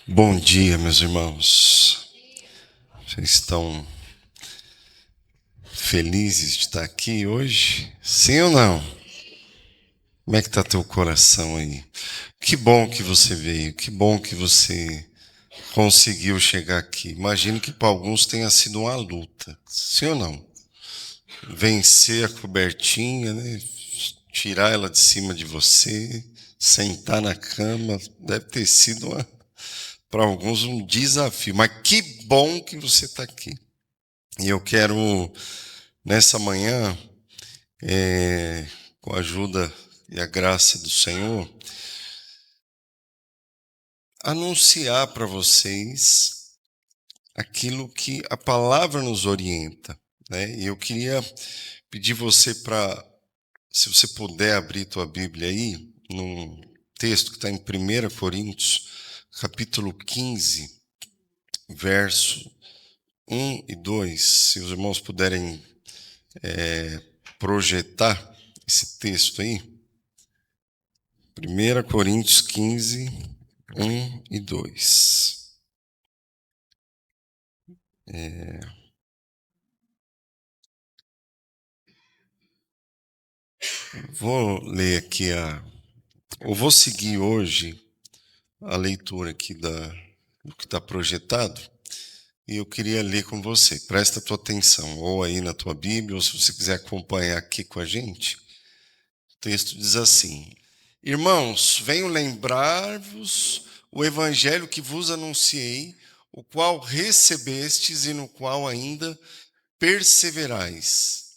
Bom dia, meus irmãos. Vocês estão felizes de estar aqui hoje? Sim ou não? Como é que está teu coração aí? Que bom que você veio, que bom que você conseguiu chegar aqui. Imagino que para alguns tenha sido uma luta. Sim ou não? Vencer a cobertinha, né? Tirar ela de cima de você, sentar na cama, deve ter sido para alguns um desafio. Mas que bom que você está aqui. E eu quero, nessa manhã, com a ajuda e a graça do Senhor, anunciar para vocês aquilo que a palavra nos orienta, né? E eu queria pedir você para, se você puder abrir tua Bíblia aí, num texto que está em 1 Coríntios, capítulo 15, verso 1 e 2. Se os irmãos puderem projetar esse texto aí. 1 Coríntios 15, 1 e 2. Vou ler aqui eu vou seguir hoje a leitura aqui do que está projetado, e eu queria ler com você. Presta a tua atenção, ou aí na tua Bíblia, ou se você quiser acompanhar aqui com a gente. O texto diz assim: Irmãos, venho lembrar-vos o evangelho que vos anunciei, o qual recebestes e no qual ainda perseverais.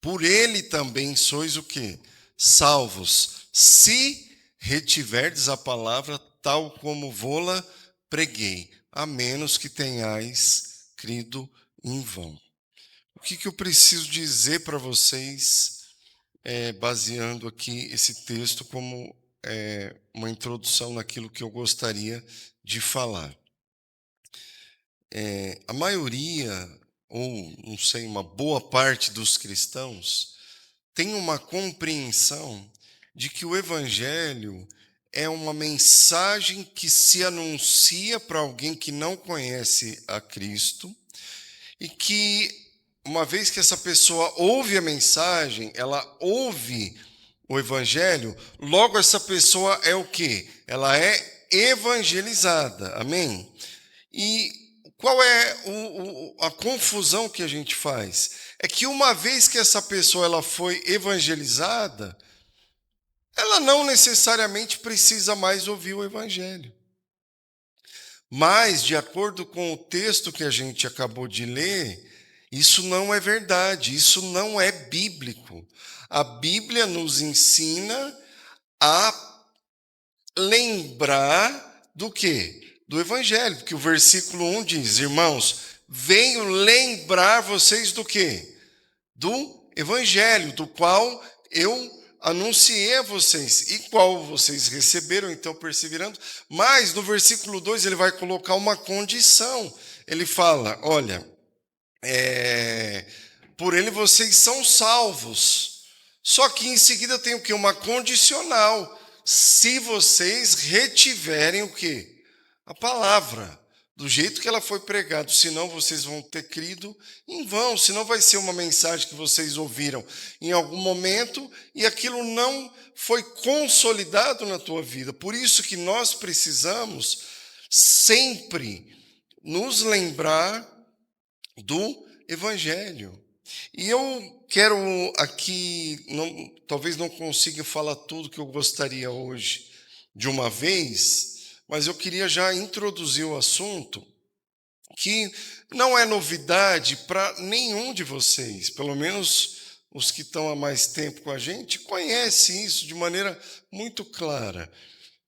Por ele também sois o quê? Salvos, se retiverdes a palavra tal como vô-la preguei, a menos que tenhais crido em vão. O que eu preciso dizer para vocês, baseando aqui esse texto como uma introdução naquilo que eu gostaria de falar? A maioria, ou não sei, uma boa parte dos cristãos tem uma compreensão de que o Evangelho é uma mensagem que se anuncia para alguém que não conhece a Cristo e que, uma vez que essa pessoa ouve a mensagem, ela ouve o Evangelho, logo essa pessoa é o quê? Ela é evangelizada, amém? E qual é a confusão que a gente faz? É que uma vez que essa pessoa ela foi evangelizada, ela não necessariamente precisa mais ouvir o evangelho. Mas, de acordo com o texto que a gente acabou de ler, isso não é verdade, isso não é bíblico. A Bíblia nos ensina a lembrar do quê? Do evangelho, porque o versículo 1 diz: Irmãos, venho lembrar vocês do quê? Do evangelho, do qual eu anunciei a vocês, e qual vocês receberam, então perseverando. Mas no versículo 2 ele vai colocar uma condição. Ele fala: olha, por ele vocês são salvos. Só que em seguida tem o quê? Uma condicional. Se vocês retiverem o quê? A palavra, do jeito que ela foi pregada, senão vocês vão ter crido em vão, senão vai ser uma mensagem que vocês ouviram em algum momento e aquilo não foi consolidado na tua vida. Por isso que nós precisamos sempre nos lembrar do Evangelho. E eu quero aqui, talvez não consiga falar tudo que eu gostaria hoje de uma vez, mas eu queria já introduzir o assunto, que não é novidade para nenhum de vocês, pelo menos os que estão há mais tempo com a gente conhecem isso de maneira muito clara.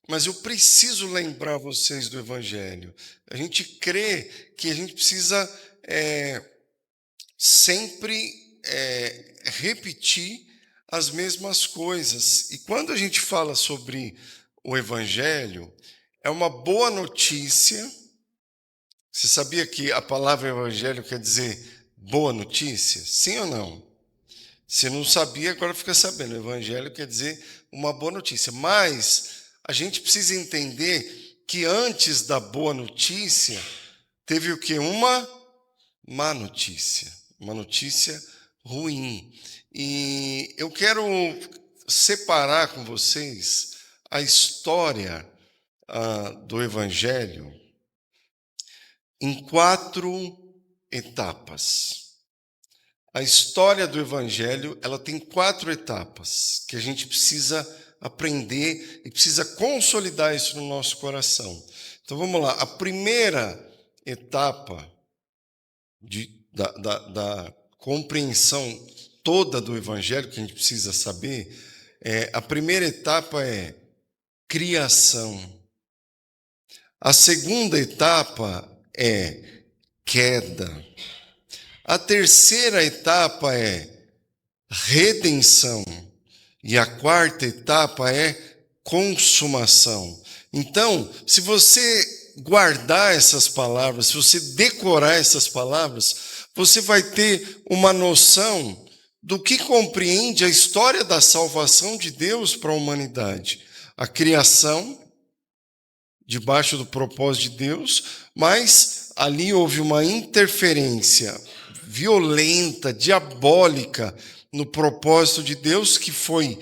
Mas eu preciso lembrar vocês do Evangelho. A gente crê que a gente precisa sempre repetir as mesmas coisas. E quando a gente fala sobre o Evangelho, é uma boa notícia. Você sabia que a palavra Evangelho quer dizer boa notícia? Sim ou não? Se não sabia, agora fica sabendo. Evangelho quer dizer uma boa notícia. Mas a gente precisa entender que antes da boa notícia, teve o quê? Uma má notícia, uma notícia ruim. E eu quero separar com vocês a história do Evangelho em 4 etapas. A história do Evangelho, ela tem 4 etapas que a gente precisa aprender e precisa consolidar isso no nosso coração. Então vamos lá. A primeira etapa da compreensão toda do Evangelho que a gente precisa saber, a primeira etapa é criação. A segunda etapa é queda. A terceira etapa é redenção. E a quarta etapa é consumação. Então, se você guardar essas palavras, se você decorar essas palavras, você vai ter uma noção do que compreende a história da salvação de Deus para a humanidade. A criação, debaixo do propósito de Deus, mas ali houve uma interferência violenta, diabólica, no propósito de Deus, que foi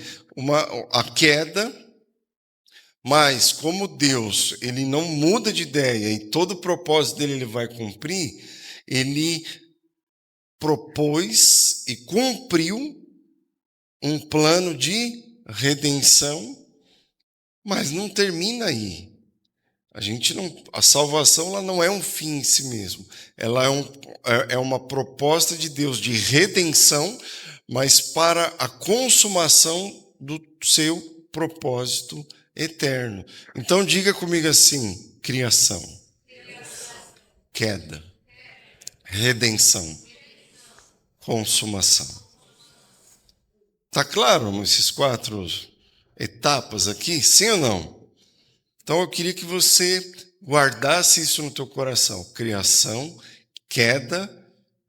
a queda, mas como Deus, ele não muda de ideia e todo o propósito dele ele vai cumprir, ele propôs e cumpriu um plano de redenção, mas não termina aí. A salvação ela não é um fim em si mesmo, ela é uma proposta de Deus de redenção, mas para a consumação do seu propósito eterno. Então diga comigo assim: criação, queda, redenção, consumação. Tá claro esses 4 etapas aqui, sim ou não? Então eu queria que você guardasse isso no teu coração: criação, queda,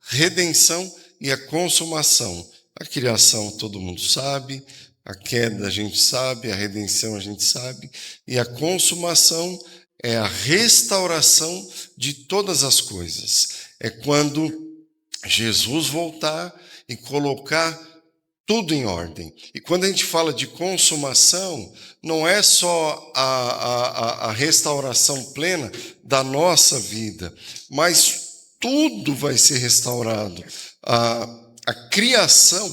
redenção e a consumação. A criação todo mundo sabe, a queda a gente sabe, a redenção a gente sabe, e a consumação é a restauração de todas as coisas. É quando Jesus voltar e colocar tudo em ordem. E quando a gente fala de consumação, não é só a restauração plena da nossa vida, mas tudo vai ser restaurado. A criação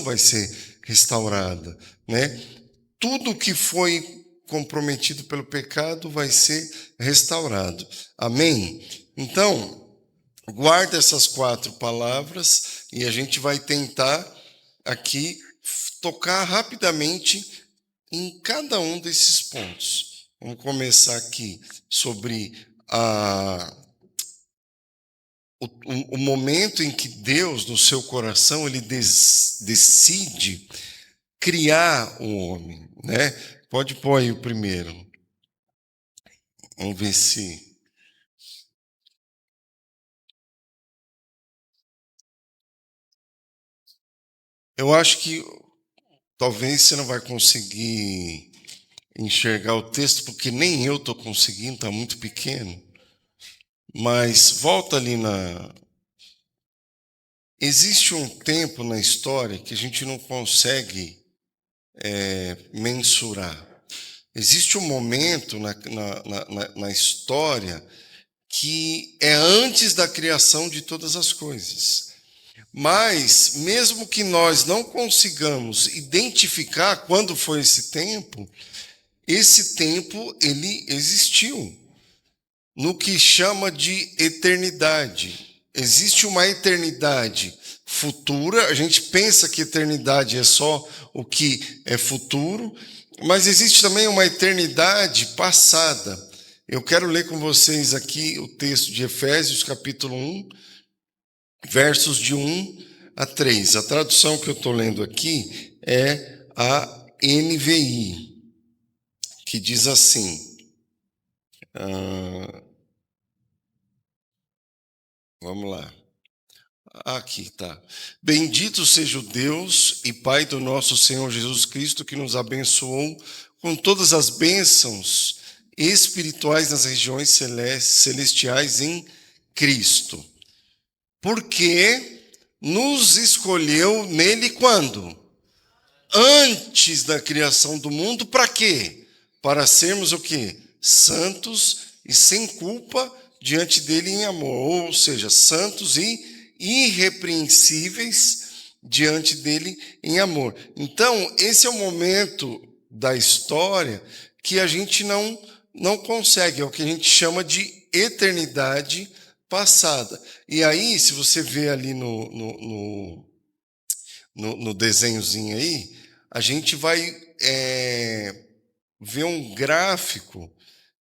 vai ser restaurada, né? Tudo que foi comprometido pelo pecado vai ser restaurado. Amém? Então, guarda essas 4 palavras e a gente vai tentar aqui tocar rapidamente em cada um desses pontos. Vamos começar aqui sobre o momento em que Deus, no seu coração, ele decide criar o homem, né? Pode pôr aí o primeiro. Vamos ver se... Eu acho que talvez você não vai conseguir enxergar o texto, porque nem eu estou conseguindo, está muito pequeno. Mas volta ali Existe um tempo na história que a gente não consegue mensurar. Existe um momento na história que é antes da criação de todas as coisas. Mas, mesmo que nós não consigamos identificar quando foi esse tempo ele existiu no que chama de eternidade. Existe uma eternidade futura, a gente pensa que eternidade é só o que é futuro, mas existe também uma eternidade passada. Eu quero ler com vocês aqui o texto de Efésios, capítulo 1, versos de 1 a 3. A tradução que eu estou lendo aqui é a NVI, que diz assim... Vamos lá. Aqui tá. Bendito seja o Deus e Pai do nosso Senhor Jesus Cristo, que nos abençoou com todas as bênçãos espirituais nas regiões celestiais em Cristo. Porque nos escolheu nele quando? Antes da criação do mundo, para quê? Para sermos o quê? Santos e sem culpa diante dele em amor, ou seja, santos e irrepreensíveis diante dele em amor. Então, esse é o momento da história que a gente não consegue, é o que a gente chama de eternidade passada. E aí, se você vê ali no desenhozinho aí, a gente vai ver um gráfico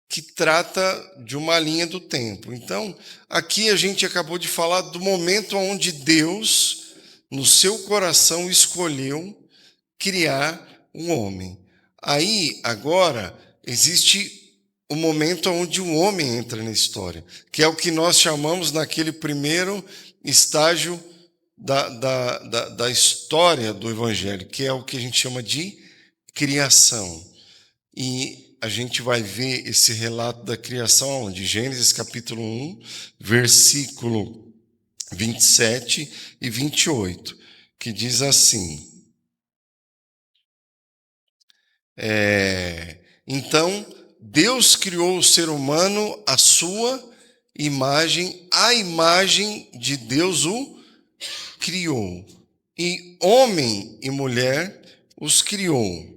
que trata de uma linha do tempo. Então, aqui a gente acabou de falar do momento onde Deus, no seu coração, escolheu criar um homem. Aí, agora, existe o momento onde o homem entra na história, que é o que nós chamamos naquele primeiro estágio da história do Evangelho, que é o que a gente chama de criação. E a gente vai ver esse relato da criação onde? Gênesis capítulo 1, versículo 27 e 28, que diz assim: então, Deus criou o ser humano à sua imagem, a imagem de Deus o criou. E homem e mulher os criou.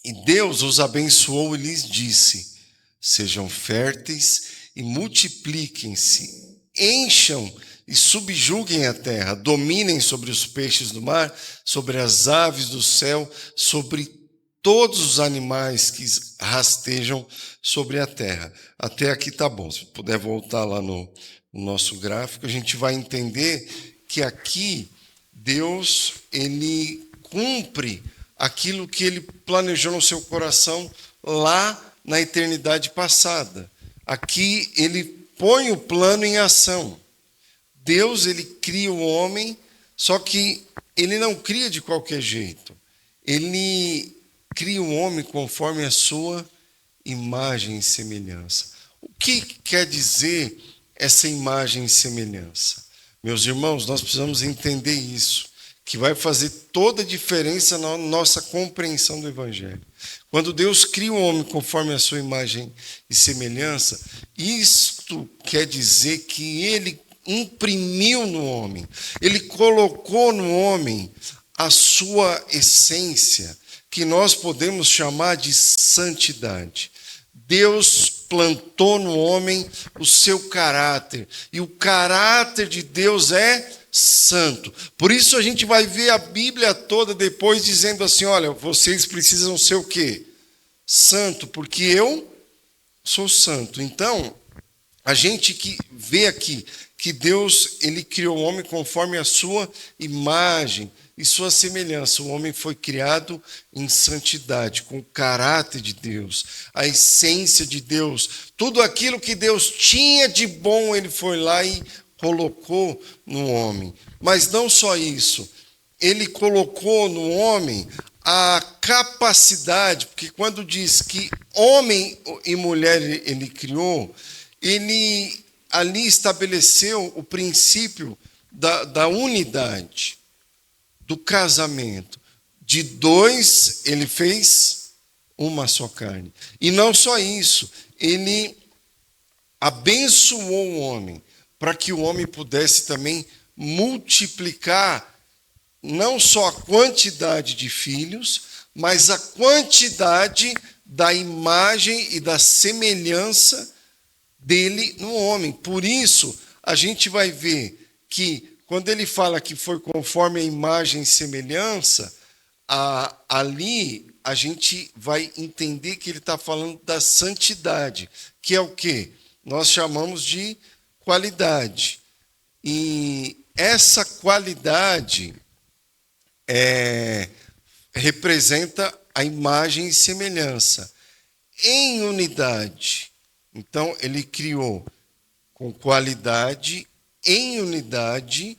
E Deus os abençoou e lhes disse: sejam férteis e multipliquem-se, encham e subjuguem a terra, dominem sobre os peixes do mar, sobre as aves do céu, sobre todos os animais que rastejam sobre a terra. Até aqui tá bom. Se puder voltar lá no nosso gráfico, a gente vai entender que aqui Deus, ele cumpre aquilo que ele planejou no seu coração lá na eternidade passada. Aqui ele põe o plano em ação. Deus, ele cria o homem, só que ele não cria de qualquer jeito. Ele cria o homem conforme a sua imagem e semelhança. O que quer dizer essa imagem e semelhança? Meus irmãos, nós precisamos entender isso, que vai fazer toda a diferença na nossa compreensão do Evangelho. Quando Deus cria o homem conforme a sua imagem e semelhança, isto quer dizer que ele imprimiu no homem, ele colocou no homem a sua essência, que nós podemos chamar de santidade. Deus plantou no homem o seu caráter, e o caráter de Deus é santo. Por isso a gente vai ver a Bíblia toda depois dizendo assim: olha, vocês precisam ser o quê? Santo, porque eu sou santo. Então, a gente que vê aqui que Deus, ele criou o homem conforme a sua imagem e sua semelhança. O homem foi criado em santidade, com o caráter de Deus, a essência de Deus. Tudo aquilo que Deus tinha de bom, ele foi lá e colocou no homem. Mas não só isso, ele colocou no homem a capacidade, porque quando diz que homem e mulher ele criou, ele ali estabeleceu o princípio da unidade, do casamento. De dois, ele fez uma só carne. E não só isso, ele abençoou o homem, para que o homem pudesse também multiplicar não só a quantidade de filhos, mas a quantidade da imagem e da semelhança dele no homem. Por isso, a gente vai ver que, quando ele fala que foi conforme a imagem e semelhança, ali a gente vai entender que ele está falando da santidade, que é o quê? Nós chamamos de qualidade. E essa qualidade representa a imagem e semelhança em unidade. Então, ele criou com qualidade, em unidade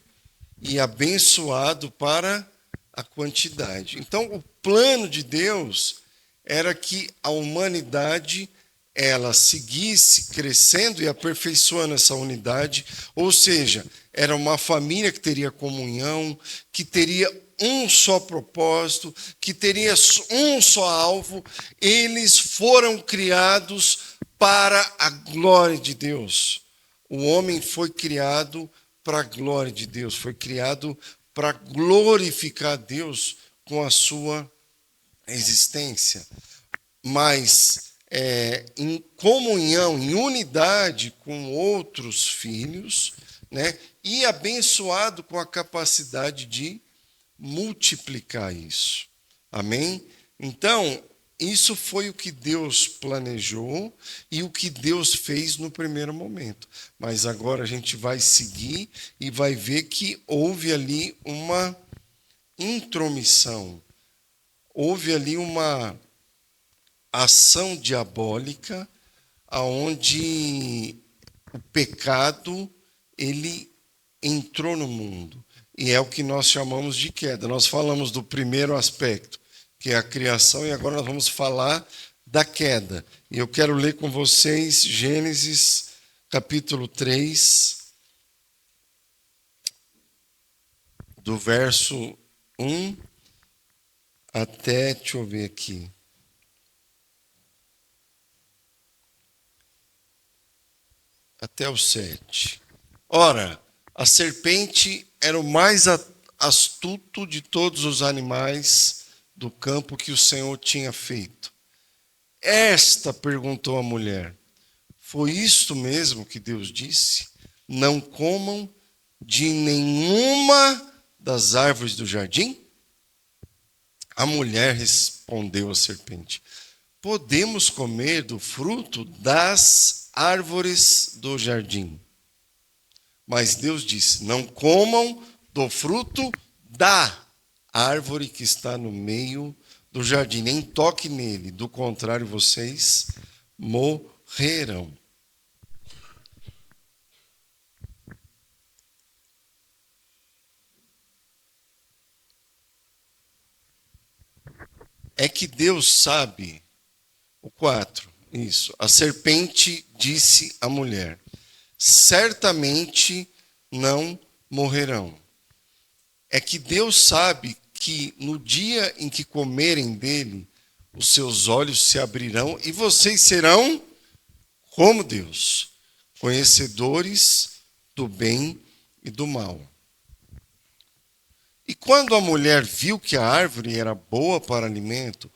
e abençoado para a quantidade. Então, o plano de Deus era que a humanidade ela seguisse crescendo e aperfeiçoando essa unidade, ou seja, era uma família que teria comunhão, que teria um só propósito, que teria um só alvo. Eles foram criados para a glória de Deus. O homem foi criado para a glória de Deus, foi criado para glorificar Deus com a sua existência. Mas em comunhão, em unidade com outros filhos, né, e abençoado com a capacidade de multiplicar isso. Amém? Então, isso foi o que Deus planejou e o que Deus fez no primeiro momento. Mas agora a gente vai seguir e vai ver que houve ali uma intromissão, houve ali uma ação diabólica, aonde o pecado ele entrou no mundo. E é o que nós chamamos de queda. Nós falamos do primeiro aspecto, que é a criação, e agora nós vamos falar da queda. E eu quero ler com vocês Gênesis capítulo 3, do verso 1 até, deixa eu ver aqui, até o 7. Ora, a serpente era o mais astuto de todos os animais do campo que o Senhor tinha feito. Esta perguntou a mulher: foi isto mesmo que Deus disse? Não comam de nenhuma das árvores do jardim? A mulher respondeu à serpente: podemos comer do fruto das árvores do jardim. Mas Deus disse: não comam do fruto da árvore que está no meio do jardim, nem toque nele, do contrário vocês morrerão. É que Deus sabe. O 4, isso. A serpente disse à mulher: certamente não morrerão. É que Deus sabe que no dia em que comerem dele, os seus olhos se abrirão e vocês serão como Deus, conhecedores do bem e do mal. E quando a mulher viu que a árvore era boa para alimento,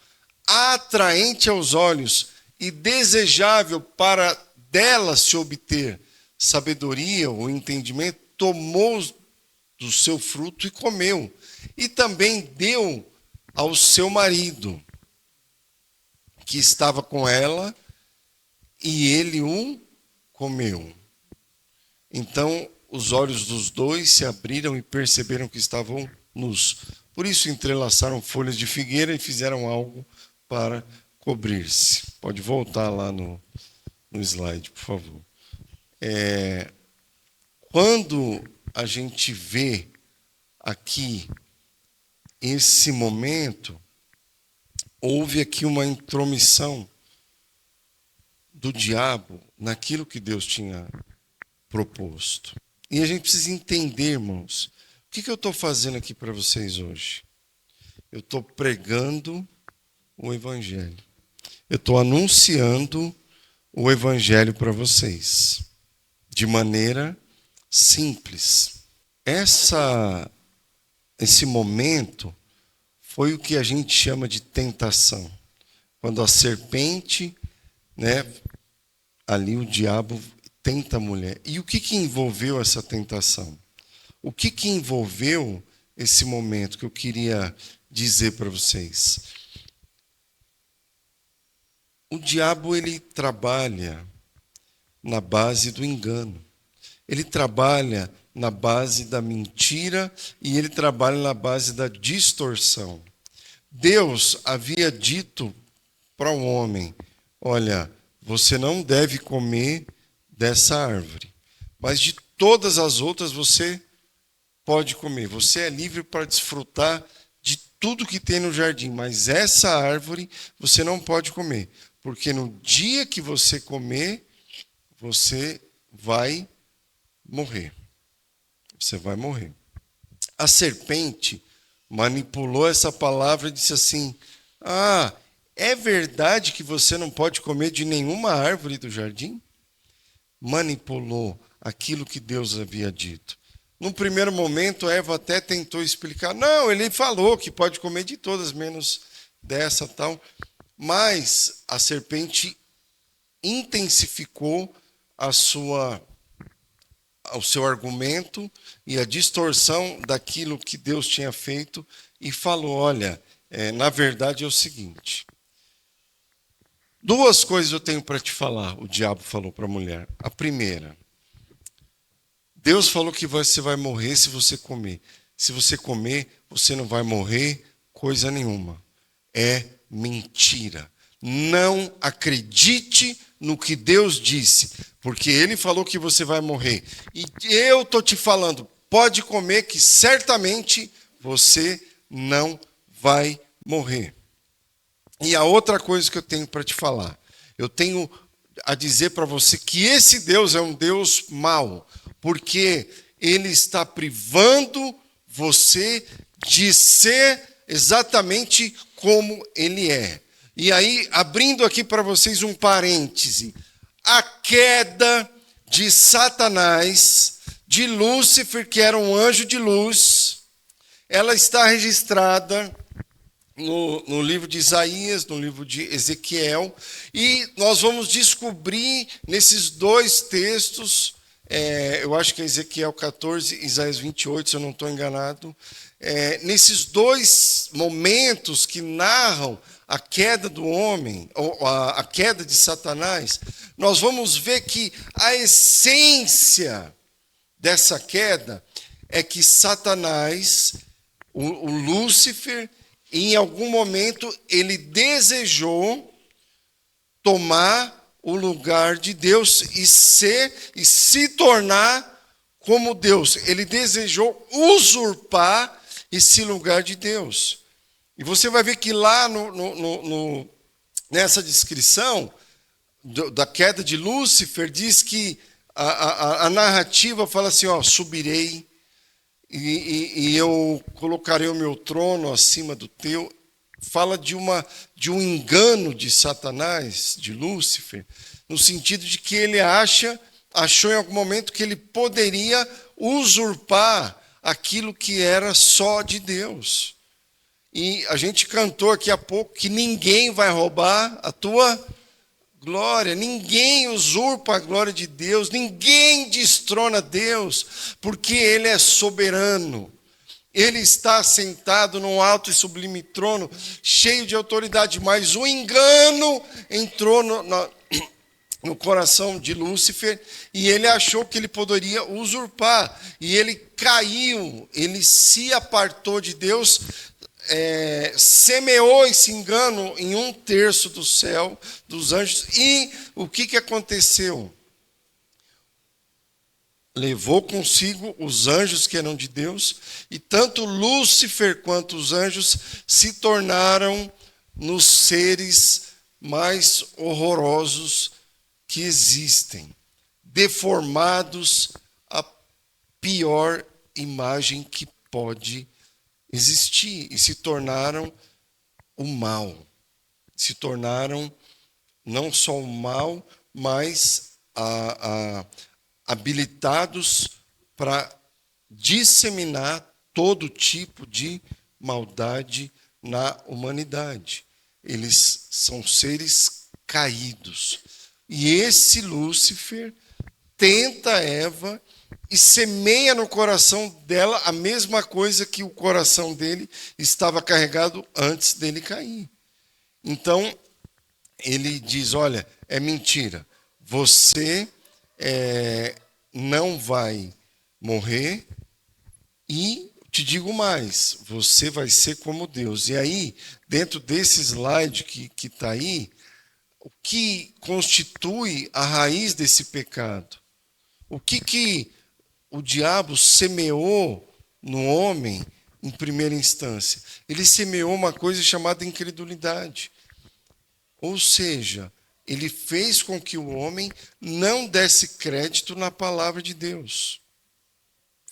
atraente aos olhos e desejável para dela se obter sabedoria ou entendimento, tomou do seu fruto e comeu. E também deu ao seu marido, que estava com ela, e ele o comeu. Então os olhos dos dois se abriram e perceberam que estavam nus. Por isso entrelaçaram folhas de figueira e fizeram algo para cobrir-se. Pode voltar lá no slide, por favor. Quando a gente vê aqui esse momento, houve aqui uma intromissão do diabo naquilo que Deus tinha proposto. E a gente precisa entender, irmãos, o que eu estou fazendo aqui para vocês hoje? Eu estou pregando o Evangelho. Eu estou anunciando o Evangelho para vocês, de maneira simples. Esse momento foi o que a gente chama de tentação. Quando a serpente, ali o diabo tenta a mulher. E o que envolveu essa tentação? O que envolveu esse momento que eu queria dizer para vocês? O diabo, ele trabalha na base do engano. Ele trabalha na base da mentira e ele trabalha na base da distorção. Deus havia dito para o homem: olha, você não deve comer dessa árvore, mas de todas as outras você pode comer. Você é livre para desfrutar de tudo que tem no jardim, mas essa árvore você não pode comer, porque no dia que você comer, você vai morrer. Você vai morrer. A serpente manipulou essa palavra e disse assim: ah, é verdade que você não pode comer de nenhuma árvore do jardim? Manipulou aquilo que Deus havia dito. Num primeiro momento, Eva até tentou explicar. Não, ele falou que pode comer de todas, menos dessa tal. Mas a serpente intensificou o seu argumento e a distorção daquilo que Deus tinha feito e falou: olha, na verdade é o seguinte, duas coisas eu tenho para te falar, o diabo falou para a mulher. A primeira, Deus falou que você vai morrer se você comer. Se você comer, você não vai morrer coisa nenhuma. É mentira. Não acredite no que Deus disse, porque Ele falou que você vai morrer. E eu estou te falando, pode comer que certamente você não vai morrer. E a outra coisa que eu tenho para te falar, eu tenho a dizer para você que esse Deus é um Deus mau, porque Ele está privando você de ser exatamente como Ele é. E aí, abrindo aqui para vocês um parêntese, a queda de Satanás, de Lúcifer, que era um anjo de luz, ela está registrada no livro de Isaías, no livro de Ezequiel, e nós vamos descobrir nesses dois textos, eu acho que é Ezequiel 14, Isaías 28, se eu não estou enganado, nesses dois momentos que narram a queda do homem, ou a queda de Satanás, nós vamos ver que a essência dessa queda é que Satanás, o Lúcifer, em algum momento, ele desejou tomar o lugar de Deus e se tornar como Deus. Ele desejou usurpar esse lugar de Deus. E você vai ver que lá nessa descrição da queda de Lúcifer, diz que a narrativa fala assim, ó, subirei e eu colocarei o meu trono acima do teu. Fala de um engano de Satanás, de Lúcifer, no sentido de que ele achou em algum momento que ele poderia usurpar aquilo que era só de Deus. E a gente cantou aqui há pouco que ninguém vai roubar a tua glória, ninguém usurpa a glória de Deus, ninguém destrona Deus, porque Ele é soberano. Ele está sentado num alto e sublime trono, cheio de autoridade, mas o engano entrou no coração de Lúcifer e ele achou que ele poderia usurpar. E ele caiu, ele se apartou de Deus, semeou esse engano em 1/3 do céu, dos anjos. E o que aconteceu? Levou consigo os anjos que eram de Deus, e tanto Lúcifer quanto os anjos se tornaram nos seres mais horrorosos que existem, deformados à pior imagem que pode existir, e se tornaram o mal. Se tornaram não só o mal, mas habilitados para disseminar todo tipo de maldade na humanidade. Eles são seres caídos. E esse Lúcifer tenta Eva e semeia no coração dela a mesma coisa que o coração dele estava carregado antes dele cair. Então, ele diz, olha, é mentira. Você não vai morrer e te digo mais, você vai ser como Deus. E aí, dentro desse slide que está aí, o que constitui a raiz desse pecado? O que o diabo semeou no homem em primeira instância? Ele semeou uma coisa chamada incredulidade. Ou seja, ele fez com que o homem não desse crédito na palavra de Deus.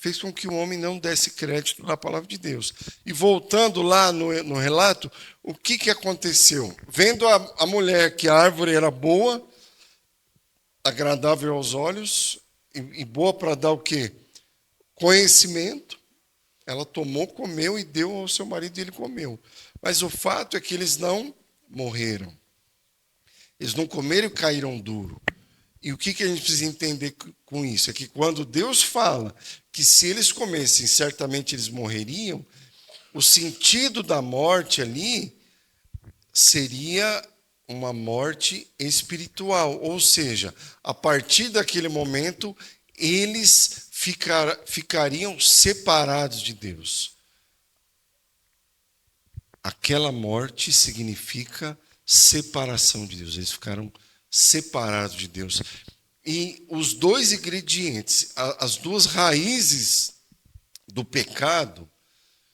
Fez com que o homem não desse crédito na palavra de Deus. E voltando lá no relato, o que aconteceu? Vendo a mulher que a árvore era boa, agradável aos olhos, e boa para dar o quê? Conhecimento, ela tomou, comeu e deu ao seu marido e ele comeu. Mas o fato é que eles não morreram. Eles não comeram e caíram duro. E o que a gente precisa entender com isso? É que quando Deus fala que se eles comessem, certamente eles morreriam, o sentido da morte ali seria uma morte espiritual. Ou seja, a partir daquele momento, eles ficariam separados de Deus. Aquela morte significa separação de Deus. Eles ficaram separados de Deus. E os dois ingredientes, as duas raízes do pecado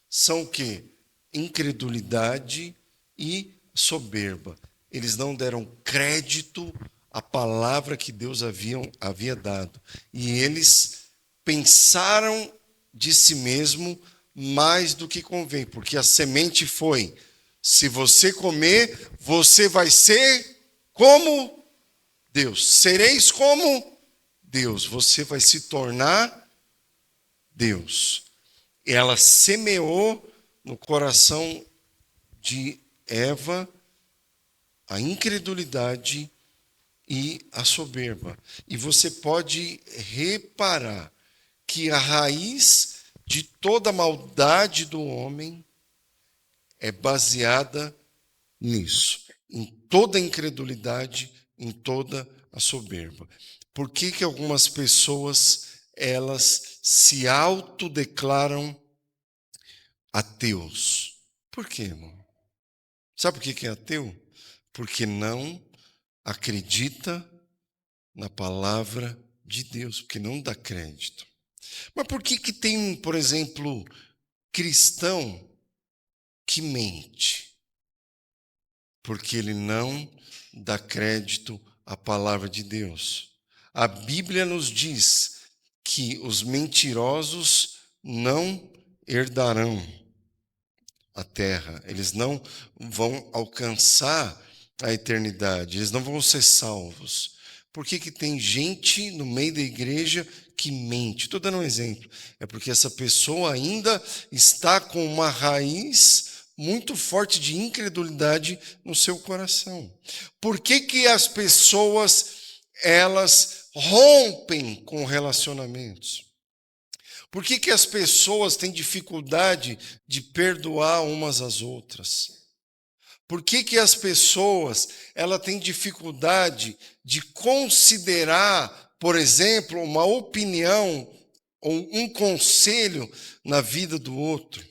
são o quê? Incredulidade e soberba. Eles não deram crédito à palavra que Deus havia dado. E eles pensaram de si mesmo mais do que convém, porque a semente foi: se você comer, você vai ser como Deus. Sereis como Deus. Você vai se tornar Deus. Ela semeou no coração de Eva a incredulidade e a soberba. E você pode reparar que a raiz de toda a maldade do homem é baseada nisso, em toda a incredulidade, em toda a soberba. Por que algumas pessoas elas se autodeclaram ateus? Por quê, irmão? Sabe por que é ateu? Porque não acredita na palavra de Deus, porque não dá crédito. Mas por que tem, por exemplo, cristão que mente? Porque ele não dá crédito à palavra de Deus. A Bíblia nos diz que os mentirosos não herdarão a terra, eles não vão alcançar a eternidade, eles não vão ser salvos. Por que tem gente no meio da igreja que mente? Estou dando um exemplo. É porque essa pessoa ainda está com uma raiz muito forte de incredulidade no seu coração. Por que as pessoas elas rompem com relacionamentos? Por que as pessoas têm dificuldade de perdoar umas às outras? Por que as pessoas têm dificuldade de considerar, por exemplo, uma opinião ou um conselho na vida do outro?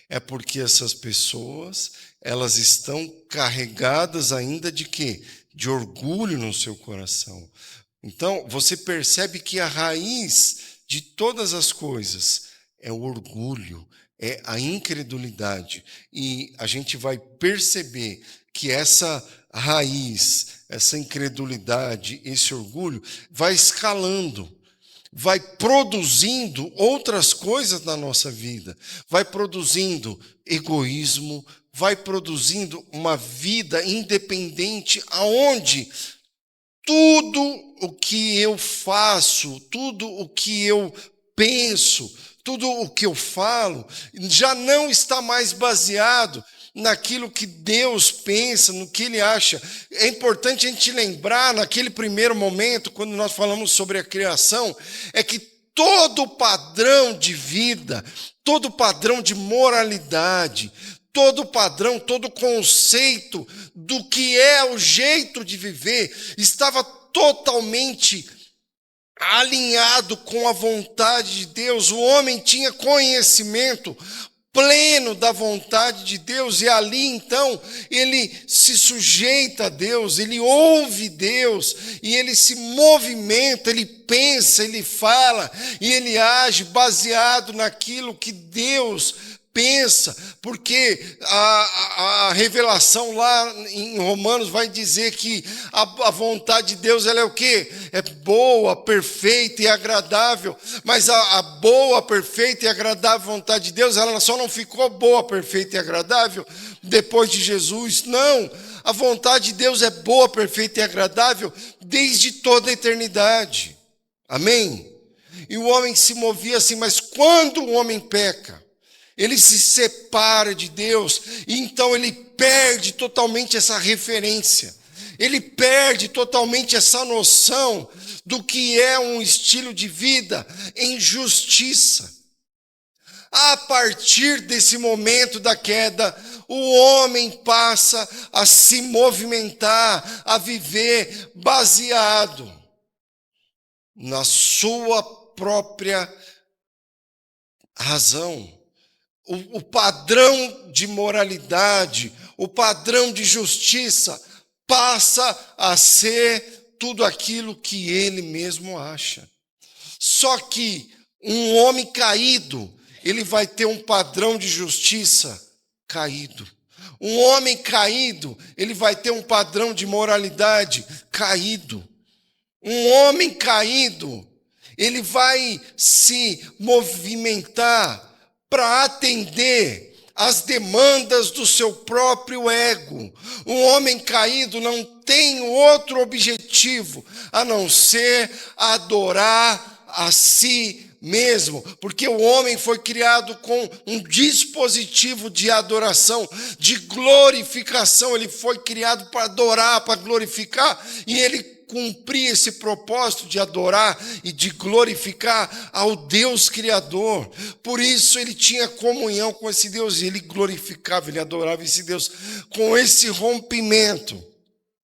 É porque essas pessoas elas estão carregadas ainda de quê? De orgulho no seu coração. Então, você percebe que a raiz de todas as coisas é o orgulho, é a incredulidade. E a gente vai perceber que essa raiz, essa incredulidade, esse orgulho, vai escalando, vai produzindo outras coisas na nossa vida, vai produzindo egoísmo, vai produzindo uma vida independente, aonde tudo o que eu faço, tudo o que eu penso, tudo o que eu falo, já não está mais baseado naquilo que Deus pensa, no que Ele acha. É importante a gente lembrar, naquele primeiro momento, quando nós falamos sobre a criação, é que todo padrão de vida, todo padrão de moralidade, todo padrão, todo conceito do que é o jeito de viver estava totalmente alinhado com a vontade de Deus. O homem tinha conhecimento pleno da vontade de Deus, e ali então ele se sujeita a Deus, ele ouve Deus, e ele se movimenta, ele pensa, ele fala, e ele age baseado naquilo que Deus pensa, porque a revelação lá em Romanos vai dizer que a vontade de Deus, ela é o quê? É boa, perfeita e agradável. Mas a boa, perfeita e agradável vontade de Deus, ela só não ficou boa, perfeita e agradável depois de Jesus. Não, a vontade de Deus é boa, perfeita e agradável desde toda a eternidade. Amém? E o homem se movia assim, mas quando o homem peca, ele se separa de Deus, e então ele perde totalmente essa referência, ele perde totalmente essa noção do que é um estilo de vida em justiça. A partir desse momento da queda, o homem passa a se movimentar, a viver baseado na sua própria razão. O padrão de moralidade, o padrão de justiça passa a ser tudo aquilo que ele mesmo acha. Só que um homem caído, ele vai ter um padrão de justiça caído. Um homem caído, ele vai ter um padrão de moralidade caído. Um homem caído, ele vai se movimentar para atender às demandas do seu próprio ego. Um homem caído não tem outro objetivo a não ser adorar a si mesmo, porque o homem foi criado com um dispositivo de adoração, de glorificação. Ele foi criado para adorar, para glorificar, e ele cumprir esse propósito de adorar e de glorificar ao Deus Criador. Por isso ele tinha comunhão com esse Deus, e ele glorificava, ele adorava esse Deus. Com esse rompimento,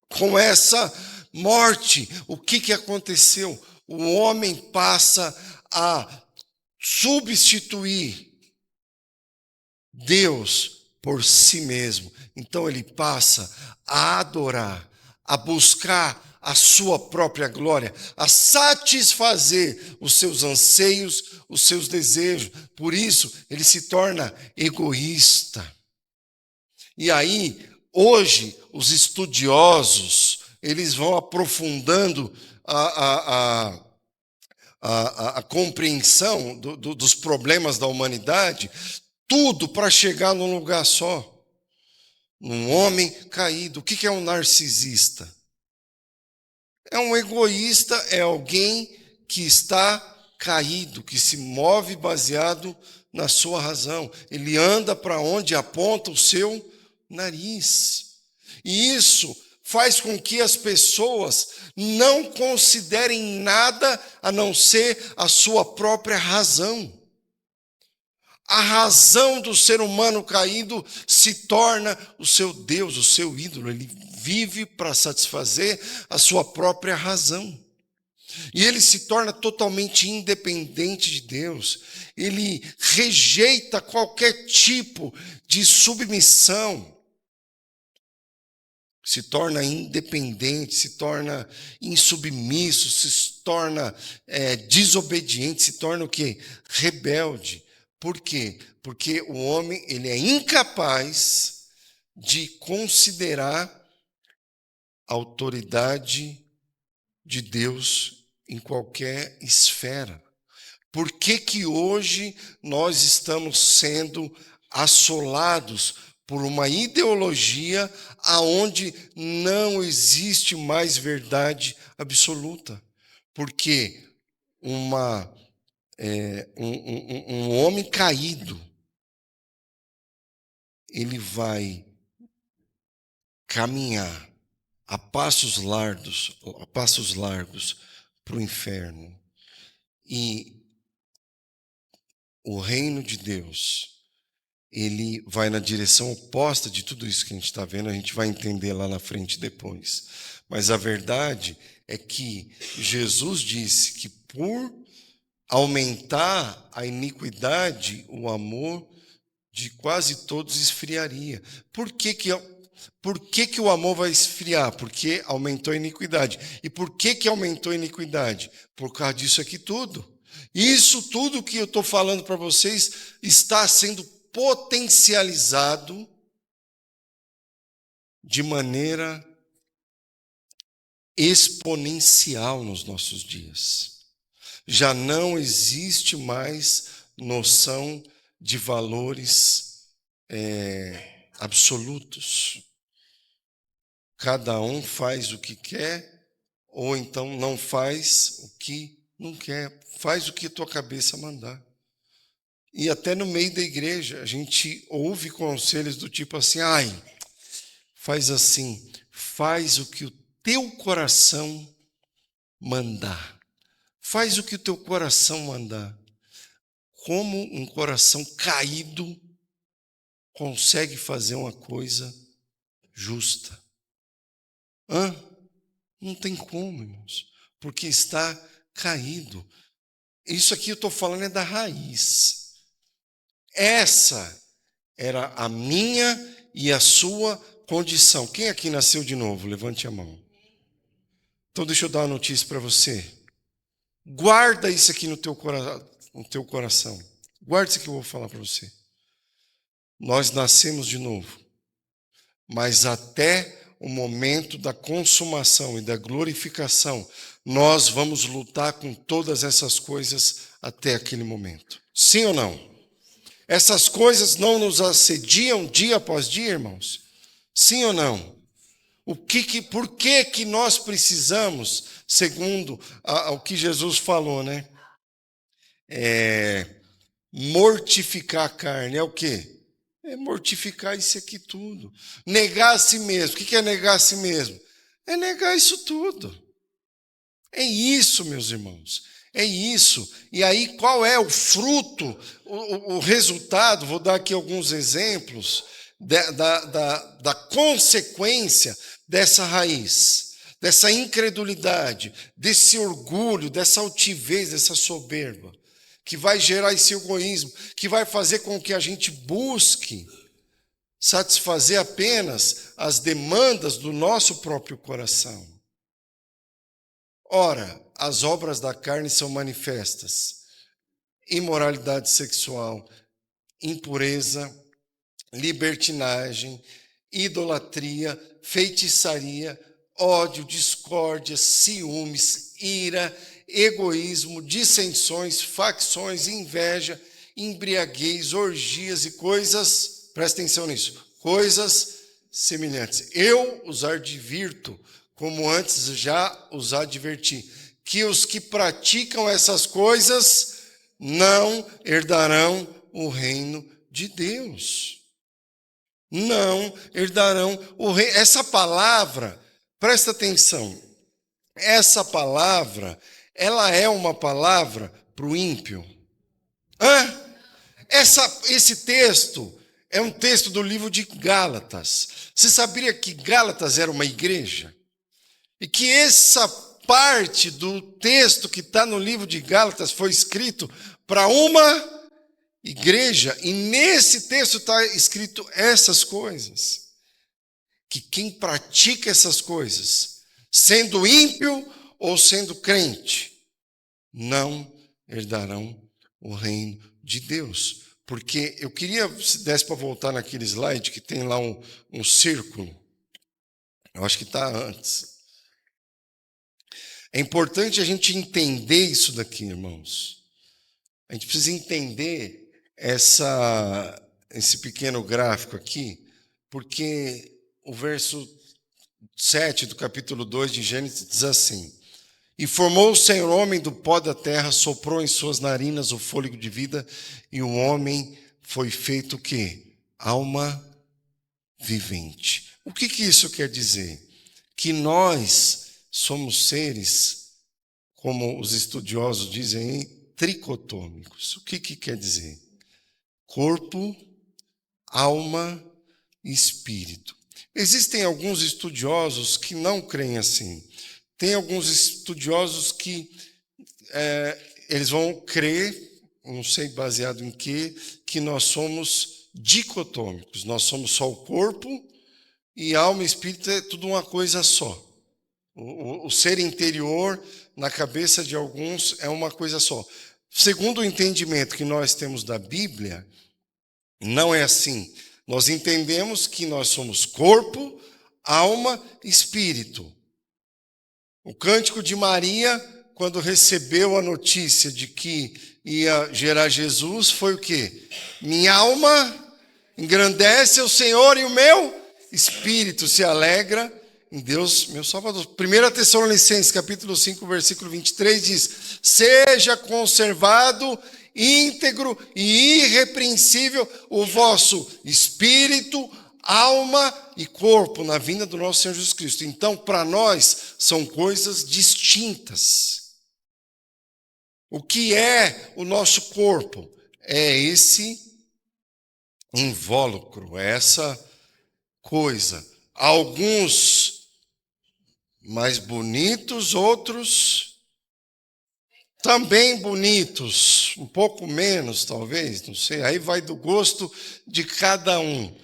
com essa morte, o que aconteceu? O homem passa a substituir Deus por si mesmo. Então ele passa a adorar, a buscar a sua própria glória, a satisfazer os seus anseios, os seus desejos. Por isso, ele se torna egoísta. E aí, hoje, os estudiosos, eles vão aprofundando a compreensão dos problemas da humanidade, tudo para chegar num lugar só, num homem caído. O que é um narcisista? É um egoísta, é alguém que está caído, que se move baseado na sua razão. Ele anda para onde aponta o seu nariz. E isso faz com que as pessoas não considerem nada a não ser a sua própria razão. A razão do ser humano caído se torna o seu Deus, o seu ídolo. Ele vive para satisfazer a sua própria razão. E ele se torna totalmente independente de Deus. Ele rejeita qualquer tipo de submissão. Se torna independente, se torna insubmisso, se torna desobediente, se torna o quê? Rebelde. Por quê? Porque o homem, ele é incapaz de considerar a autoridade de Deus em qualquer esfera. Por que hoje nós estamos sendo assolados por uma ideologia aonde não existe mais verdade absoluta? Porque um homem caído, ele vai caminhar a passos largos para o inferno. E o reino de Deus, ele vai na direção oposta de tudo isso que a gente está vendo. A gente vai entender lá na frente depois. Mas a verdade é que Jesus disse que por aumentar a iniquidade, o amor de quase todos esfriaria. Por que o amor vai esfriar? Porque aumentou a iniquidade. E por que aumentou a iniquidade? Por causa disso aqui tudo. Isso tudo que eu estou falando para vocês está sendo potencializado de maneira exponencial nos nossos dias. Já não existe mais noção de valores absolutos. Cada um faz o que quer, ou então não faz o que não quer. Faz o que a tua cabeça mandar. E até no meio da igreja, a gente ouve conselhos do tipo assim, faz assim, faz o que o teu coração mandar. Faz o que o teu coração mandar. Como um coração caído consegue fazer uma coisa justa? Não tem como, irmãos, porque está caído. Isso aqui eu estou falando é da raiz. Essa era a minha e a sua condição. Quem aqui nasceu de novo? Levante a mão. Então deixa eu dar uma notícia para você. Guarda isso aqui no teu coração. Guarda isso que eu vou falar para você. Nós nascemos de novo, mas até o momento da consumação e da glorificação, nós vamos lutar com todas essas coisas até aquele momento. Sim ou não? Essas coisas não nos assediam dia após dia, irmãos? Sim ou não? Por que nós precisamos, segundo o que Jesus falou, né? Mortificar a carne é o quê? É mortificar isso aqui tudo. Negar a si mesmo. O que é negar a si mesmo? É negar isso tudo. É isso, meus irmãos. É isso. E aí, qual é o fruto, o resultado? Vou dar aqui alguns exemplos da consequência dessa raiz, dessa incredulidade, desse orgulho, dessa altivez, dessa soberba, que vai gerar esse egoísmo, que vai fazer com que a gente busque satisfazer apenas as demandas do nosso próprio coração. Ora, as obras da carne são manifestas: imoralidade sexual, impureza, libertinagem, idolatria, feitiçaria, ódio, discórdia, ciúmes, ira, egoísmo, dissensões, facções, inveja, embriaguez, orgias e coisas, presta atenção nisso, coisas semelhantes. Eu os advirto, como antes já os adverti, que os que praticam essas coisas não herdarão o reino de Deus. Não herdarão o reino. Essa palavra, presta atenção, essa palavra, ela é uma palavra para o ímpio. Esse texto é um texto do livro de Gálatas. Você sabia que Gálatas era uma igreja? E que essa parte do texto que está no livro de Gálatas foi escrito para uma igreja. E nesse texto está escrito essas coisas. Que quem pratica essas coisas, sendo ímpio ou sendo crente, não herdarão o reino de Deus. Porque eu queria, se desse para voltar naquele slide, que tem lá um círculo. Eu acho que está antes. É importante a gente entender isso daqui, irmãos. A gente precisa entender esse pequeno gráfico aqui, porque o verso 7 do capítulo 2 de Gênesis diz assim: E formou o Senhor homem do pó da terra, soprou em suas narinas o fôlego de vida, e o homem foi feito o quê? Alma vivente. O que isso quer dizer? Que nós somos seres, como os estudiosos dizem, tricotômicos. O que quer dizer? Corpo, alma e espírito. Existem alguns estudiosos que não creem assim. Tem alguns estudiosos que eles vão crer, não sei baseado em quê, que nós somos dicotômicos. Nós somos só o corpo e alma e espírito é tudo uma coisa só. O ser interior, na cabeça de alguns, é uma coisa só. Segundo o entendimento que nós temos da Bíblia, Não é assim. Nós entendemos que nós somos corpo, alma e espírito. O cântico de Maria, quando recebeu a notícia de que ia gerar Jesus, foi o quê? Minha alma engrandece o Senhor e o meu espírito se alegra em Deus, meu Salvador. 1 Tessalonicenses, capítulo 5, versículo 23, diz: seja conservado íntegro e irrepreensível o vosso espírito, alma e corpo na vinda do nosso Senhor Jesus Cristo. Então, para nós, são coisas distintas. O que é o nosso corpo? É esse invólucro, é essa coisa. Alguns mais bonitos, outros também bonitos, um pouco menos talvez, não sei, aí vai do gosto de cada um.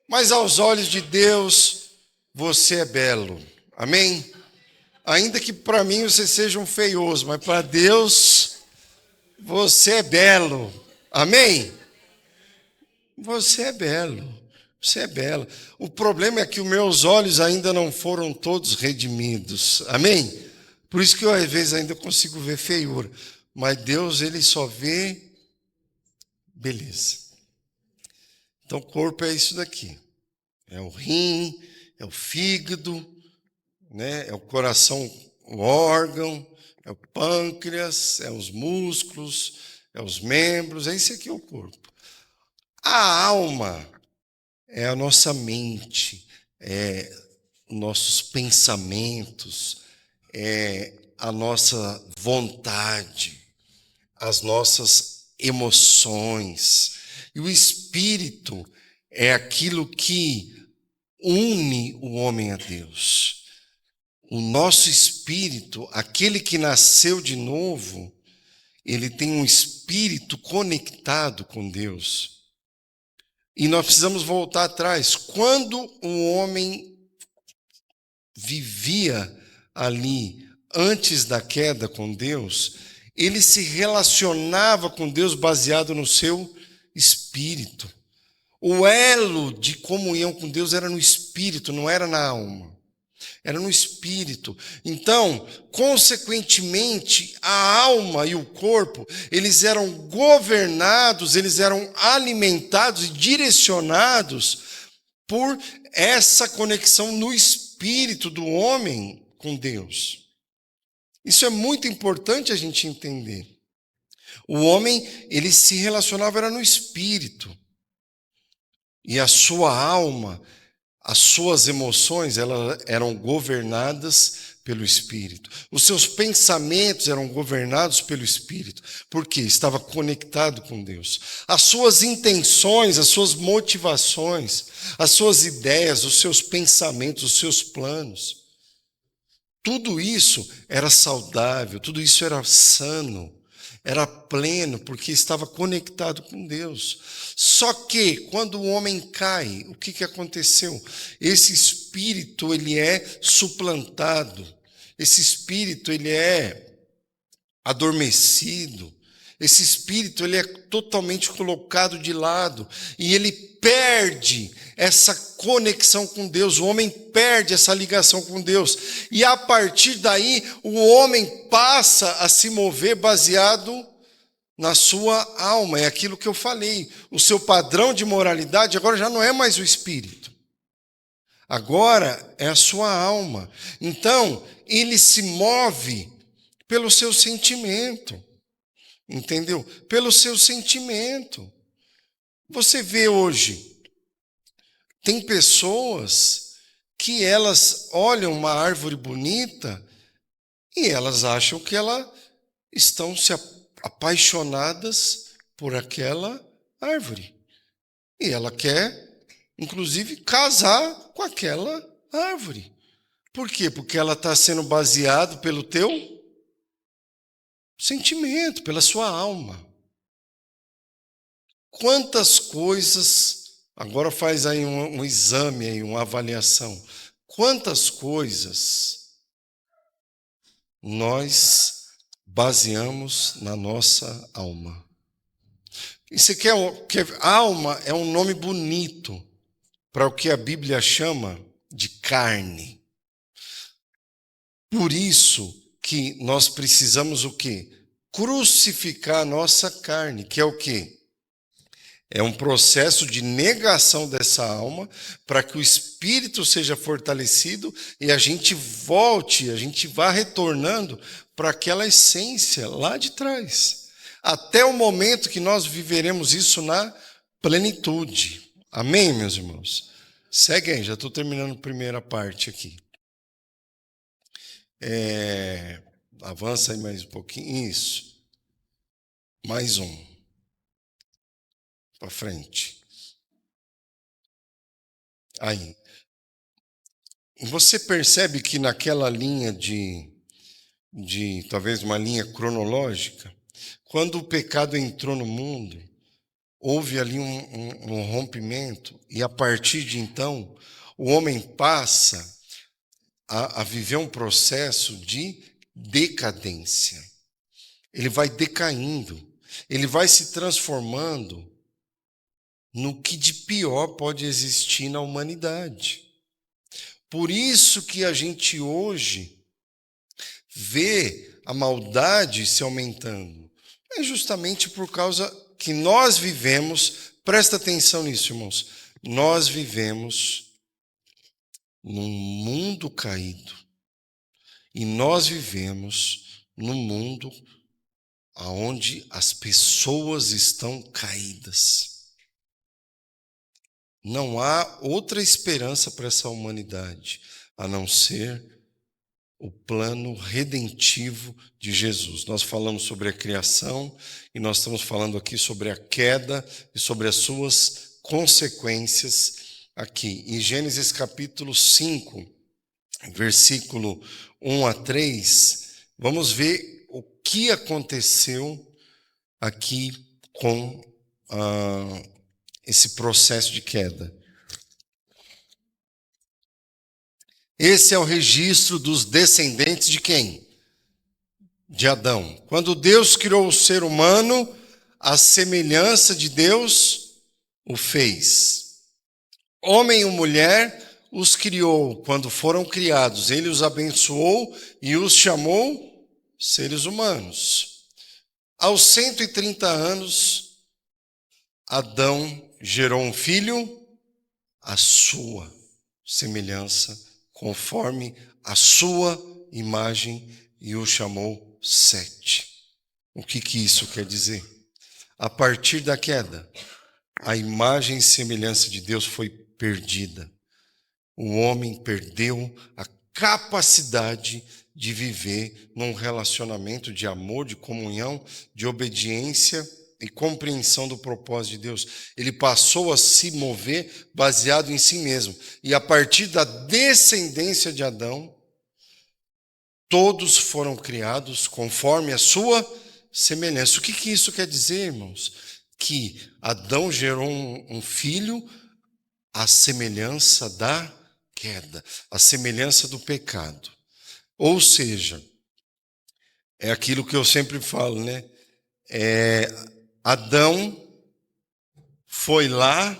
Mas aos olhos de Deus, você é belo, amém? Ainda que para mim você seja um feioso, mas para Deus, você é belo, amém? Você é belo, você é bela. O problema é que os meus olhos ainda não foram todos redimidos, amém? Por isso que eu, às vezes, ainda consigo ver feiura. Mas Deus, Ele só vê beleza. Então, o corpo é isso daqui. É o rim, é o fígado, né? É o coração, o órgão, é o pâncreas, é os músculos, é os membros, é isso aqui é o corpo. A alma é a nossa mente, é os nossos pensamentos, é a nossa vontade, as nossas emoções. E o espírito é aquilo que une o homem a Deus. O nosso espírito, aquele que nasceu de novo, ele tem um espírito conectado com Deus. E nós precisamos voltar atrás. Quando o homem vivia ali antes da queda com Deus, ele se relacionava com Deus baseado no seu espírito. O elo de comunhão com Deus era no espírito, não era na alma. Era no espírito. Então, consequentemente, a alma e o corpo, eles eram governados, eles eram alimentados e direcionados por essa conexão no espírito do homem com Deus. Isso é muito importante a gente entender. O homem, ele se relacionava era no espírito. E a sua alma, as suas emoções, elas eram governadas pelo Espírito. Os seus pensamentos eram governados pelo Espírito, porque estava conectado com Deus. As suas intenções, as suas motivações, as suas ideias, os seus pensamentos, os seus planos, tudo isso era saudável, tudo isso era sano, era pleno, porque estava conectado com Deus. Só que, quando o homem cai, o que aconteceu? Esse espírito, ele é suplantado, esse espírito, ele é adormecido, esse espírito, ele é totalmente colocado de lado, e ele perde essa conexão com Deus, o homem perde essa ligação com Deus, e a partir daí, o homem passa a se mover baseado na sua alma, é aquilo que eu falei, o seu padrão de moralidade agora já não é mais o espírito, agora é a sua alma. Então, ele se move pelo seu sentimento, entendeu? Pelo seu sentimento. Você vê hoje, tem pessoas que elas olham uma árvore bonita e elas acham que elas estão se apaixonadas por aquela árvore. E ela quer, inclusive, casar com aquela árvore. Por quê? Porque ela está sendo baseada pelo teu sentimento, pela sua alma. Quantas coisas, agora faz aí um exame, aí, uma avaliação. Quantas coisas nós baseamos na nossa alma? Isso aqui alma é um nome bonito para o que a Bíblia chama de carne. Por isso que nós precisamos o quê? Crucificar a nossa carne, que é o quê? É um processo de negação dessa alma para que o espírito seja fortalecido e a gente volte, a gente vá retornando para aquela essência lá de trás. Até o momento que nós viveremos isso na plenitude. Amém, meus irmãos? Segue aí, já estou terminando a primeira parte aqui. Avança aí mais um pouquinho. Isso. Mais um. Para frente. Aí. Você percebe que naquela linha de talvez uma linha cronológica, quando o pecado entrou no mundo, houve ali um rompimento, e a partir de então, o homem passa a viver um processo de decadência. Ele vai decaindo, ele vai se transformando no que de pior pode existir na humanidade. Por isso que a gente hoje vê a maldade se aumentando. É justamente por causa que nós vivemos, presta atenção nisso, irmãos, nós vivemos num mundo caído. E nós vivemos num mundo onde as pessoas estão caídas. Não há outra esperança para essa humanidade, a não ser o plano redentivo de Jesus. Nós falamos sobre a criação e nós estamos falando aqui sobre a queda e sobre as suas consequências aqui. Em Gênesis capítulo 5, versículo 1 a 3, vamos ver o que aconteceu aqui com esse processo de queda. Esse é o registro dos descendentes de quem? De Adão. Quando Deus criou o ser humano, a semelhança de Deus o fez. Homem e mulher os criou. Quando foram criados, ele os abençoou e os chamou seres humanos. Aos 130 anos, Adão gerou um filho à sua semelhança, conforme a sua imagem, e o chamou Sete. O que isso quer dizer? A partir da queda, a imagem e semelhança de Deus foi perdida. O homem perdeu a capacidade de viver num relacionamento de amor, de comunhão, de obediência e compreensão do propósito de Deus. Ele passou a se mover baseado em si mesmo. E a partir da descendência de Adão, todos foram criados conforme a sua semelhança. O que isso quer dizer, irmãos? Que Adão gerou um filho à semelhança da queda, à semelhança do pecado. Ou seja, é aquilo que eu sempre falo, né? Adão foi lá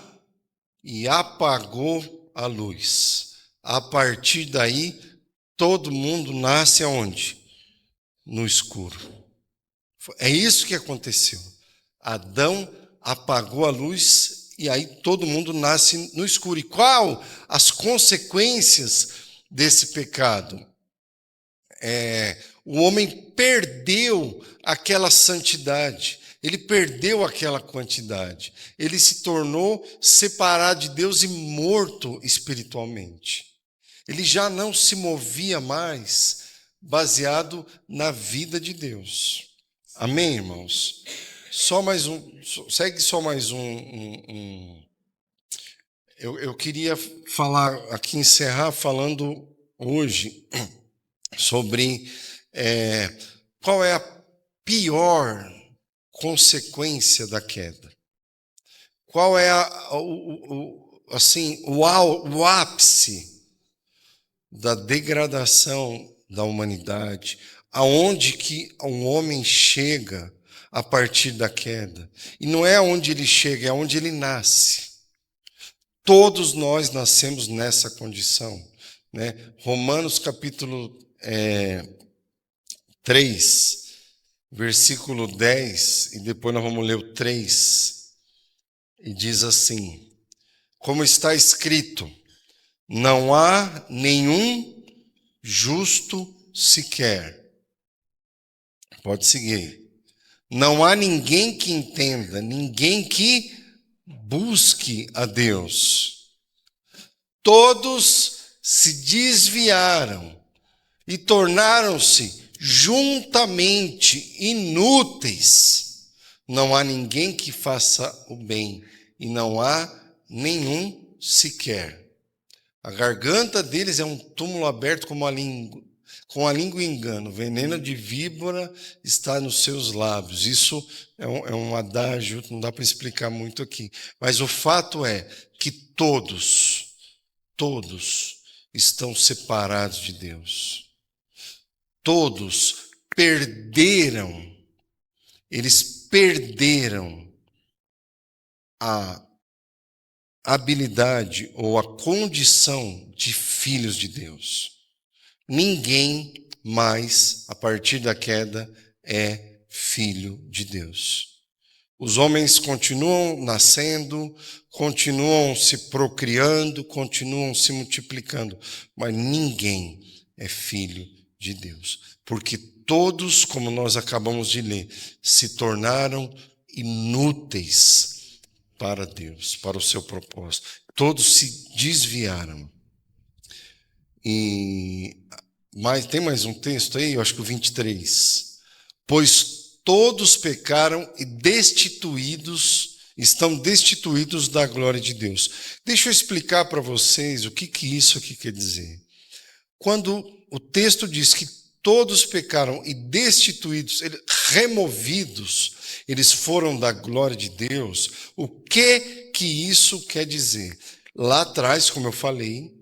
e apagou a luz. A partir daí, todo mundo nasce aonde? No escuro. É isso que aconteceu. Adão apagou a luz e aí todo mundo nasce no escuro. E qual as consequências desse pecado? O homem perdeu aquela santidade, ele perdeu aquela quantidade, ele se tornou separado de Deus e morto espiritualmente. Ele já não se movia mais baseado na vida de Deus. Amém, irmãos? Só mais segue só mais Eu queria falar aqui, encerrar falando hoje sobre qual é a pior consequência da queda. Qual é o ápice da degradação da humanidade, aonde que um homem chega a partir da queda. E não é onde ele chega, é onde ele nasce. Todos nós nascemos nessa condição, né? Romanos capítulo 3, versículo 10, e depois nós vamos ler o 3, e diz assim: como está escrito, não há nenhum justo sequer. Pode seguir. Não há ninguém que entenda, ninguém que busque a Deus. Todos se desviaram e tornaram-se juntamente inúteis. Não há ninguém que faça o bem, e não há nenhum sequer. A garganta deles é um túmulo aberto com a língua engano. Veneno de víbora está nos seus lábios. Isso é um adágio, não dá para explicar muito aqui. Mas o fato é que todos estão separados de Deus. Todos perderam, eles perderam a habilidade ou a condição de filhos de Deus. Ninguém mais, a partir da queda, é filho de Deus. Os homens continuam nascendo, continuam se procriando, continuam se multiplicando, mas ninguém é filho de Deus. Porque todos, como nós acabamos de ler, se tornaram inúteis para Deus, para o seu propósito. Todos se desviaram. Mas tem mais um texto aí, eu acho que o 23. Pois todos pecaram e estão destituídos da glória de Deus. Deixa eu explicar para vocês o que isso aqui quer dizer. Quando o texto diz que todos pecaram e destituídos, removidos, eles foram da glória de Deus, o que isso quer dizer? Lá atrás, como eu falei,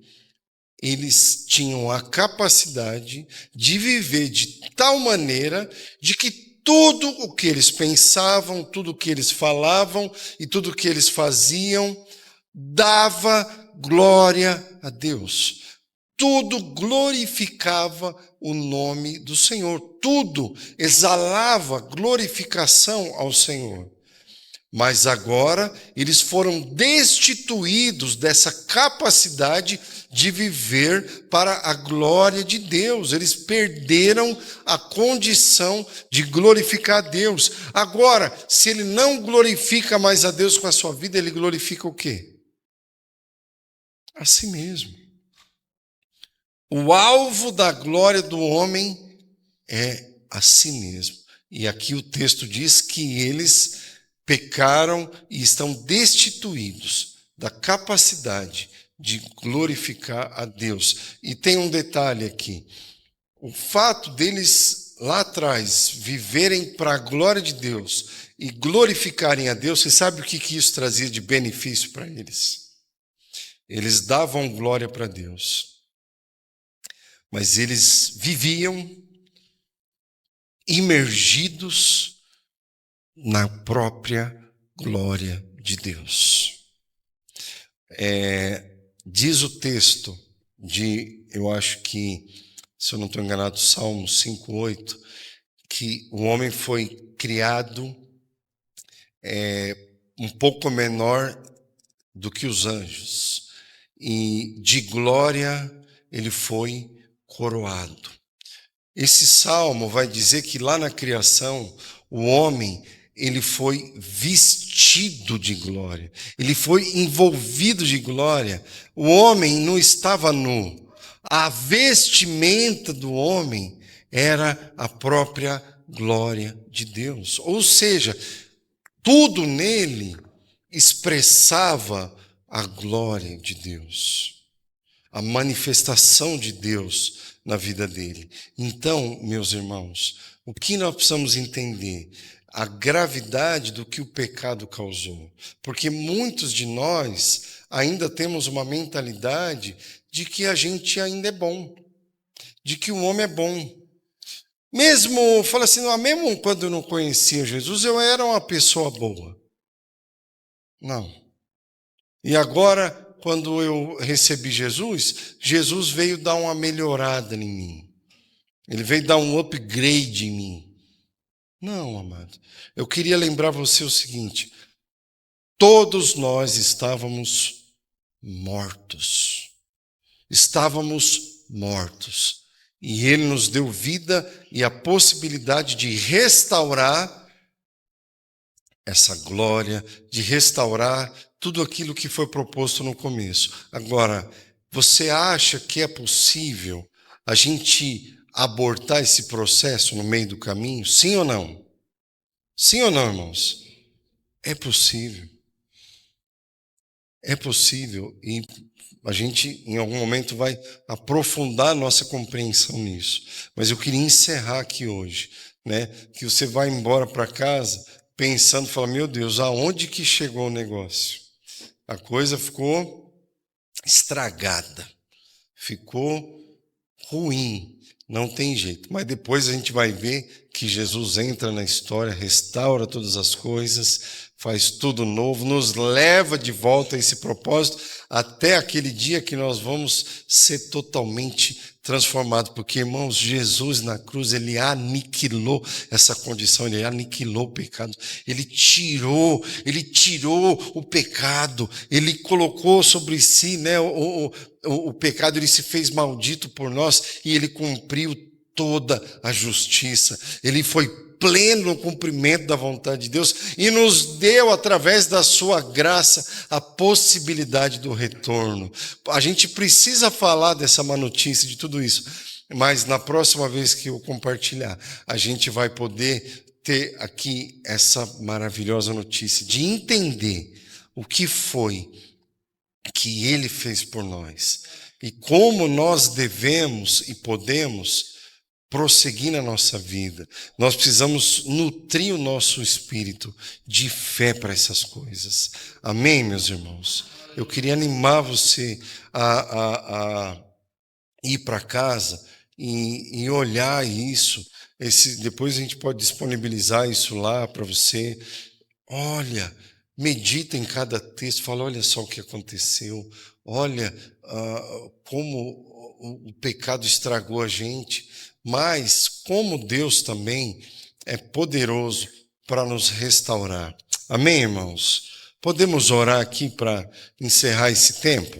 eles tinham a capacidade de viver de tal maneira de que tudo o que eles pensavam, tudo o que eles falavam e tudo o que eles faziam dava glória a Deus. Tudo glorificava o nome do Senhor. Tudo exalava glorificação ao Senhor. Mas agora eles foram destituídos dessa capacidade de viver para a glória de Deus. Eles perderam a condição de glorificar a Deus. Agora, se ele não glorifica mais a Deus com a sua vida, ele glorifica o quê? A si mesmo. O alvo da glória do homem é a si mesmo. E aqui o texto diz que eles pecaram e estão destituídos da capacidade de glorificar a Deus. E tem um detalhe aqui. O fato deles lá atrás viverem para a glória de Deus e glorificarem a Deus, você sabe o que isso trazia de benefício para eles? Eles davam glória para Deus. Mas eles viviam imergidos na própria glória de Deus. Diz o texto eu acho que, se eu não estou enganado, Salmo 5:8, que o homem foi criado um pouco menor do que os anjos, e de glória ele foi coroado. Esse salmo vai dizer que lá na criação, o homem, ele foi vestido de glória, ele foi envolvido de glória. O homem não estava nu. A vestimenta do homem era a própria glória de Deus. Ou seja, tudo nele expressava a glória de Deus, a manifestação de Deus na vida dele. Então, meus irmãos, o que nós precisamos entender? A gravidade do que o pecado causou. Porque muitos de nós ainda temos uma mentalidade de que a gente ainda é bom, de que o homem é bom. Mesmo, fala assim, mesmo quando eu não conhecia Jesus, eu era uma pessoa boa. Não. E agora, quando eu recebi Jesus, Jesus veio dar uma melhorada em mim. Ele veio dar um upgrade em mim. Não, amado. Eu queria lembrar você o seguinte: todos nós estávamos mortos. Estávamos mortos. E Ele nos deu vida e a possibilidade de restaurar essa glória, de restaurar tudo aquilo que foi proposto no começo. Agora, você acha que é possível a gente abortar esse processo no meio do caminho? Sim ou não? Sim ou não, irmãos? É possível. É possível. E a gente, em algum momento, vai aprofundar a nossa compreensão nisso. Mas eu queria encerrar aqui hoje, né? Que você vai embora para casa pensando, fala, meu Deus, aonde que chegou o negócio? A coisa ficou estragada, ficou ruim, não tem jeito. Mas depois a gente vai ver que Jesus entra na história, restaura todas as coisas, faz tudo novo, nos leva de volta a esse propósito, até aquele dia que nós vamos ser totalmente transformados. Porque, irmãos, Jesus na cruz, Ele aniquilou essa condição, Ele aniquilou o pecado, Ele tirou o pecado, Ele colocou sobre si, né, o pecado, Ele se fez maldito por nós e Ele cumpriu toda a justiça. Ele foi pleno no cumprimento da vontade de Deus e nos deu, através da sua graça, a possibilidade do retorno. A gente precisa falar dessa má notícia, de tudo isso, mas na próxima vez que eu compartilhar, a gente vai poder ter aqui essa maravilhosa notícia de entender o que foi que Ele fez por nós e como nós devemos e podemos prosseguir na nossa vida. Nós precisamos nutrir o nosso espírito de fé para essas coisas. Amém, meus irmãos? Eu queria animar você a ir para casa e olhar isso. Depois a gente pode disponibilizar isso lá para você. Olha, medita em cada texto, fala, olha só o que aconteceu, olha como o pecado estragou a gente, mas como Deus também é poderoso para nos restaurar. Amém, irmãos? Podemos orar aqui para encerrar esse tempo?